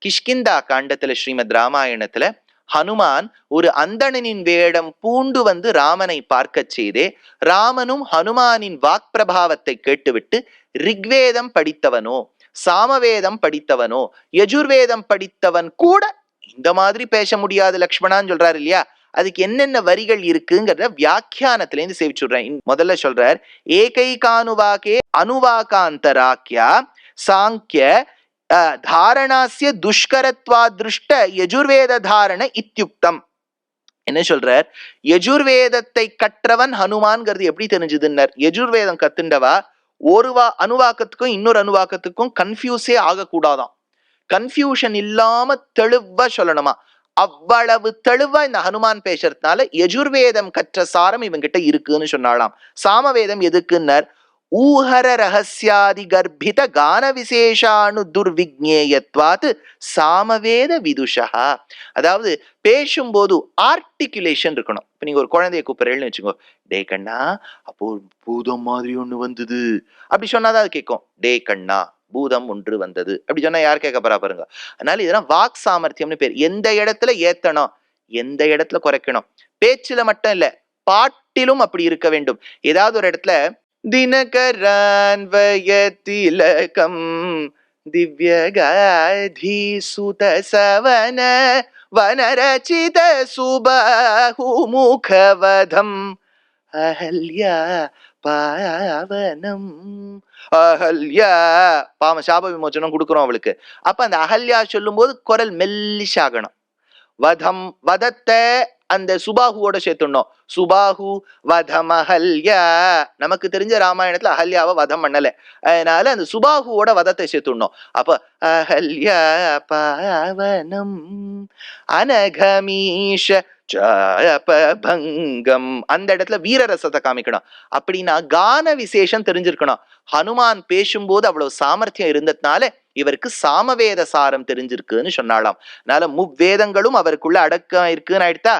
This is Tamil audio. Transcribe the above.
கிஷ்கிந்தா காண்டத்துல ஸ்ரீமத் ராமாயணத்துல ஹனுமான் ஒரு அந்தணனின் வேடம் பூண்டு வந்து ராமனை பார்க்க செய்தே, ராமனும் ஹனுமானின் வாக் பிரபாவத்தை கேட்டுவிட்டு ரிக்வேதம் படித்தவனோ சாமவேதம் படித்தவனோ யஜுர்வேதம் படித்தவன் கூட இந்த மாதிரி பேச முடியாது லக்ஷ்மணான்னு சொல்றாரு இல்லையா. அதுக்கு என்னென்ன வரிகள் இருக்குங்கிறத வியாக்கியானத்துல இருந்து சேவிச்சுடுறேன். முதல்ல சொல்றார், ஏகைகானுவாக்கே அனுவாகாந்தராக்கியா சாங்கிய தாரணாசிய துஷ்கரத்வா திருஷ்ட யஜுர்வேத தாரண இத்தியுக்தம். என்ன சொல்றார், யஜுர்வேதத்தை கற்றவன் ஹனுமான்ங்கிறது எப்படி தெரிஞ்சதுன்னர். யஜுர்வேதம் கத்துண்டவா ஒரு அணுவாக்கத்துக்கும் இன்னொரு அணுவாக்கத்துக்கும் கன்ஃபியூஸே ஆகக்கூடாதான். கன்ஃபியூஷன் இல்லாம தெளிவா சொல்லணுமா. அவ்வளவு தெளிவா இந்த ஹனுமான் பேசுறதுனால யஜுர்வேதம் கற்ற சாரம் இவங்கிட்ட இருக்குன்னு சொன்னாலாம். சாமவேதம் எதுக்குன்னர், ஊஹர ரகசியாதி கர்ப்பித கான விசேஷானு துர்விக்ஞேயத்வாத் சாமவேத விதுஷா. அதாவது பேசும்போது ஆர்டிகுலேஷன் இருக்கணும். இப்ப நீங்க ஒரு குழந்தைய கூப்பிடுறேன்னு வச்சுக்கோ, டே கண்ணா அப்போ பூதம் மாதிரி ஒண்ணு வந்தது அப்படி சொன்னாதான் அது கேட்கும். டே கண்ணா பூதம் ஒன்று வந்தது அப்படி சொன்னா யார் கேட்க போறா பாருங்க. அதனால இதெல்லாம் வாக் சாமர்த்தியம்னு பேர். எந்த இடத்துல ஏத்தணும், எந்த இடத்துல குறைக்கணும். பேச்சுல மட்டும் இல்ல, பாட்டிலும் அப்படி இருக்க வேண்டும். ஏதாவது ஒரு இடத்துல தினகரான்வயதிலகம் திவ்யகாதி சுத சவன வனரசித சுபாஹு முகவதம் அஹல்யா பாவனம். அஹல்யா பாம சாப விமோச்சனம் கொடுக்குறோம் அவளுக்கு. அப்ப அந்த அஹல்யா சொல்லும் போது குரல் மெல்லிஷாகணும். வதம் வதத்தை அந்த சுபாகுவோட சேர்த்துடணும். சுபாகு வதம் அஹல்யா. நமக்கு தெரிஞ்ச ராமாயணத்துல அஹல்யாவை வதம் பண்ணல, அதனால அந்த சுபாகுவோட வதத்தை சேர்த்துடணும். அப்ப அஹல்யா பாவனம் அனகமீஷ பங்கம். அந்த இடத்துல வீரரசத்தை காமிக்கணும். அப்படின்னா கான விசேஷம் தெரிஞ்சிருக்கணும். ஹனுமான் பேசும்போது அவ்வளவு சாமர்த்தியம் இருந்ததுனால இவருக்கு சாமவேத சாரம் தெரிஞ்சிருக்குன்னு சொன்னாலாம். அதனால முவ்வேதங்களும் அவருக்குள்ள அடக்கம் இருக்குன்னு ஆயிடுத்தா.